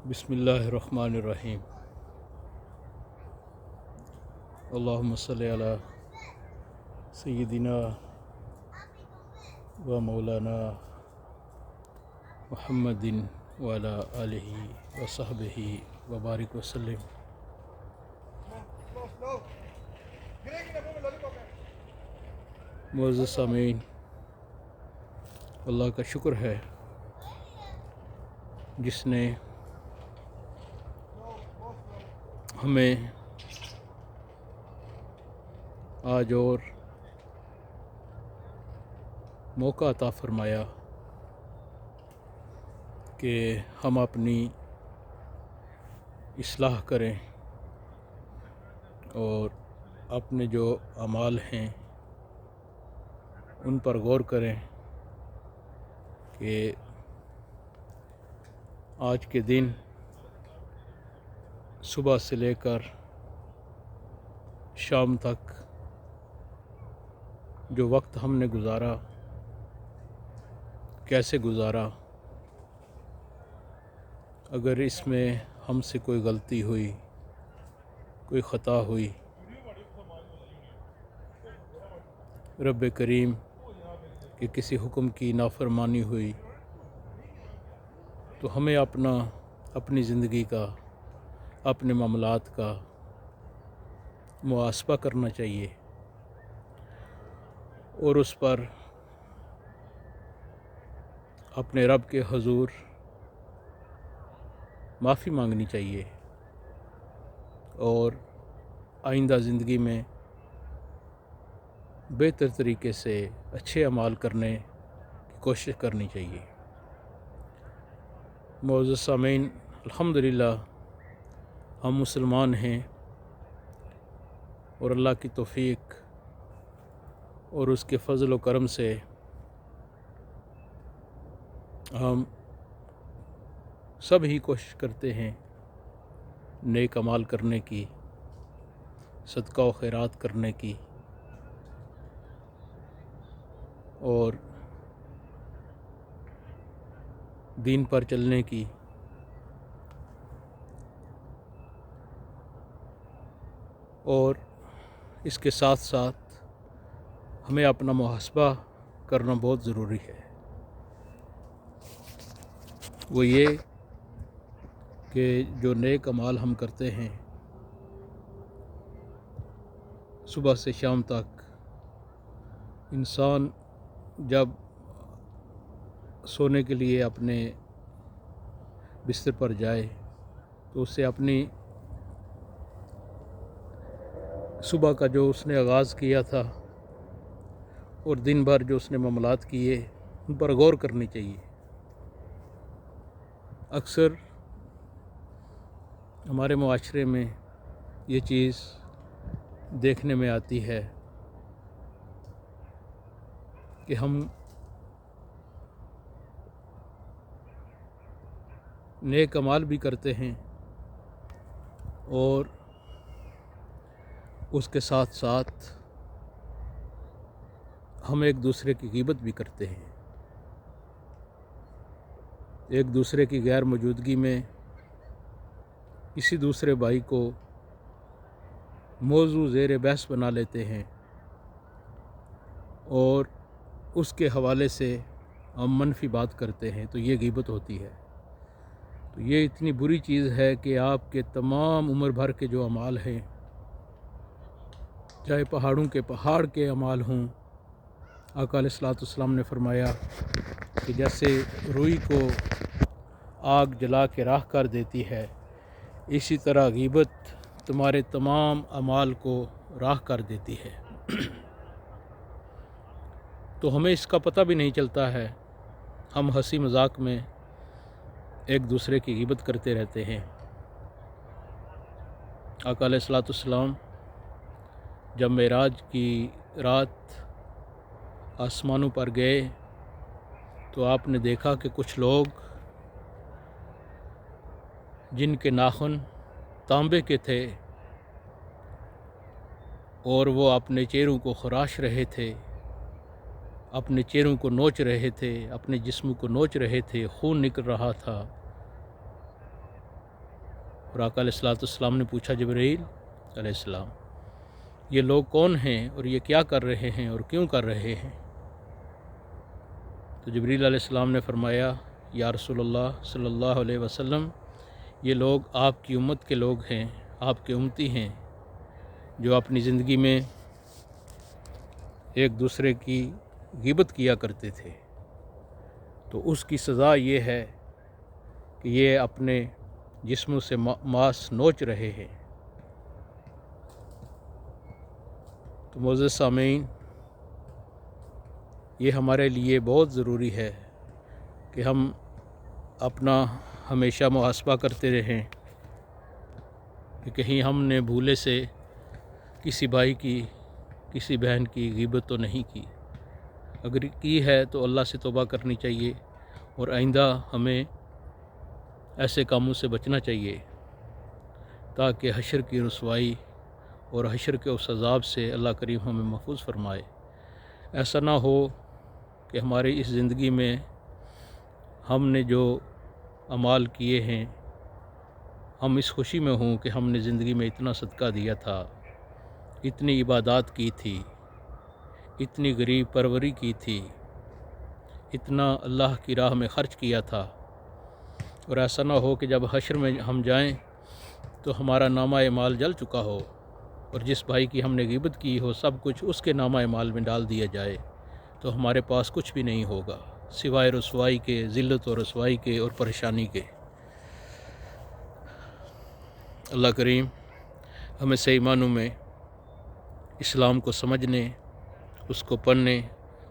بسم اللہ الرحمن الرحیم۔ اللہم صلی علی سیدنا و مولانا محمد وعلی آلہ وصحبہ وبارک وسلم۔ معزز سامعین، اللہ کا شکر ہے جس نے ہمیں آج اور موقع عطا فرمایا کہ ہم اپنی اصلاح کریں اور اپنے جو اعمال ہیں ان پر غور کریں کہ آج کے دن صبح سے لے کر شام تک جو وقت ہم نے گزارا کیسے گزارا، اگر اس میں ہم سے کوئی غلطی ہوئی، کوئی خطا ہوئی، رب کریم کے کسی حکم کی نافرمانی ہوئی تو ہمیں اپنی زندگی کا، اپنے معاملات کا محاسبہ کرنا چاہیے اور اس پر اپنے رب کے حضور معافی مانگنی چاہیے اور آئندہ زندگی میں بہتر طریقے سے اچھے اعمال کرنے کی کوشش کرنی چاہیے۔ معزز سامعین، الحمدللہ ہم مسلمان ہیں اور اللہ کی توفیق اور اس کے فضل و کرم سے ہم سب ہی کوشش کرتے ہیں نیک اعمال کرنے کی، صدقہ و خیرات کرنے کی اور دین پر چلنے کی، اور اس کے ساتھ ساتھ ہمیں اپنا محاسبہ کرنا بہت ضروری ہے۔ وہ یہ کہ جو نیک اعمال ہم کرتے ہیں صبح سے شام تک، انسان جب سونے کے لیے اپنے بستر پر جائے تو اسے اپنی صبح کا جو اس نے آغاز کیا تھا اور دن بھر جو اس نے معاملات کیے ان پر غور کرنی چاہیے۔ اکثر ہمارے معاشرے میں یہ چیز دیکھنے میں آتی ہے کہ ہم نیک اعمال بھی کرتے ہیں اور اس کے ساتھ ساتھ ہم ایک دوسرے کی غیبت بھی کرتے ہیں، ایک دوسرے کی غیر موجودگی میں کسی دوسرے بھائی کو موضوع زیر بحث بنا لیتے ہیں اور اس کے حوالے سے ہم منفی بات کرتے ہیں، تو یہ غیبت ہوتی ہے۔ تو یہ اتنی بری چیز ہے کہ آپ کے تمام عمر بھر کے جو اعمال ہیں، چاہے پہاڑوں کے پہاڑ کے اعمال ہوں، آقا علیہ الصلوۃ والسلام نے فرمایا کہ جیسے روئی کو آگ جلا کے راکھ کر دیتی ہے، اسی طرح غیبت تمہارے تمام اعمال کو راکھ کر دیتی ہے۔ تو ہمیں اس کا پتہ بھی نہیں چلتا ہے، ہم ہنسی مذاق میں ایک دوسرے کی غیبت کرتے رہتے ہیں۔ آقا علیہ الصلوۃ والسلام جب معراج کی رات آسمانوں پر گئے تو آپ نے دیکھا کہ کچھ لوگ جن کے ناخن تانبے کے تھے اور وہ اپنے چہروں کو خراش رہے تھے، اپنے چہروں کو نوچ رہے تھے، اپنے جسم کو نوچ رہے تھے، خون نکل رہا تھا، اور آقا علیہ الصلوۃ والسلام نے پوچھا جبرائیل علیہ السلام یہ لوگ کون ہیں اور یہ کیا کر رہے ہیں اور کیوں کر رہے ہیں؟ تو جبرائیل علیہ السلام نے فرمایا یا رسول اللہ صلی اللہ علیہ وسلم یہ لوگ آپ کی امت کے لوگ ہیں، آپ کے امتی ہیں، جو اپنی زندگی میں ایک دوسرے کی غیبت کیا کرتے تھے، تو اس کی سزا یہ ہے کہ یہ اپنے جسموں سے ماس نوچ رہے ہیں۔ تو معزز سامعین، یہ ہمارے لیے بہت ضروری ہے کہ ہم اپنا ہمیشہ محاسبہ کرتے رہیں کہ کہیں ہم نے بھولے سے کسی بھائی کی، کسی بہن کی غیبت تو نہیں کی۔ اگر کی ہے تو اللہ سے توبہ کرنی چاہیے اور آئندہ ہمیں ایسے کاموں سے بچنا چاہیے تاکہ حشر کی رسوائی اور حشر کے اس عذاب سے اللہ کریم ہمیں محفوظ فرمائے۔ ایسا نہ ہو کہ ہماری اس زندگی میں ہم نے جو اعمال کیے ہیں ہم اس خوشی میں ہوں کہ ہم نے زندگی میں اتنا صدقہ دیا تھا، اتنی عبادات کی تھی، اتنی غریب پروری کی تھی، اتنا اللہ کی راہ میں خرچ کیا تھا، اور ایسا نہ ہو کہ جب حشر میں ہم جائیں تو ہمارا نامہ اعمال جل چکا ہو اور جس بھائی کی ہم نے غیبت کی ہو سب کچھ اس کے نامہ اعمال میں ڈال دیا جائے تو ہمارے پاس کچھ بھی نہیں ہوگا سوائے رسوائی کے، ذلت و رسوائی کے اور پریشانی کے۔ اللہ کریم ہمیں صحیح معنوں میں اسلام کو سمجھنے، اس کو پڑھنے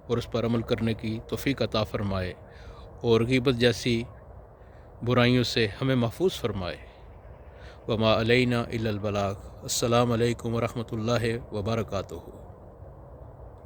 اور اس پر عمل کرنے کی توفیق عطا فرمائے اور غیبت جیسی برائیوں سے ہمیں محفوظ فرمائے۔ وما علینا الا البلاغ۔ السلام علیکم ورحمۃ اللہ وبرکاتہ۔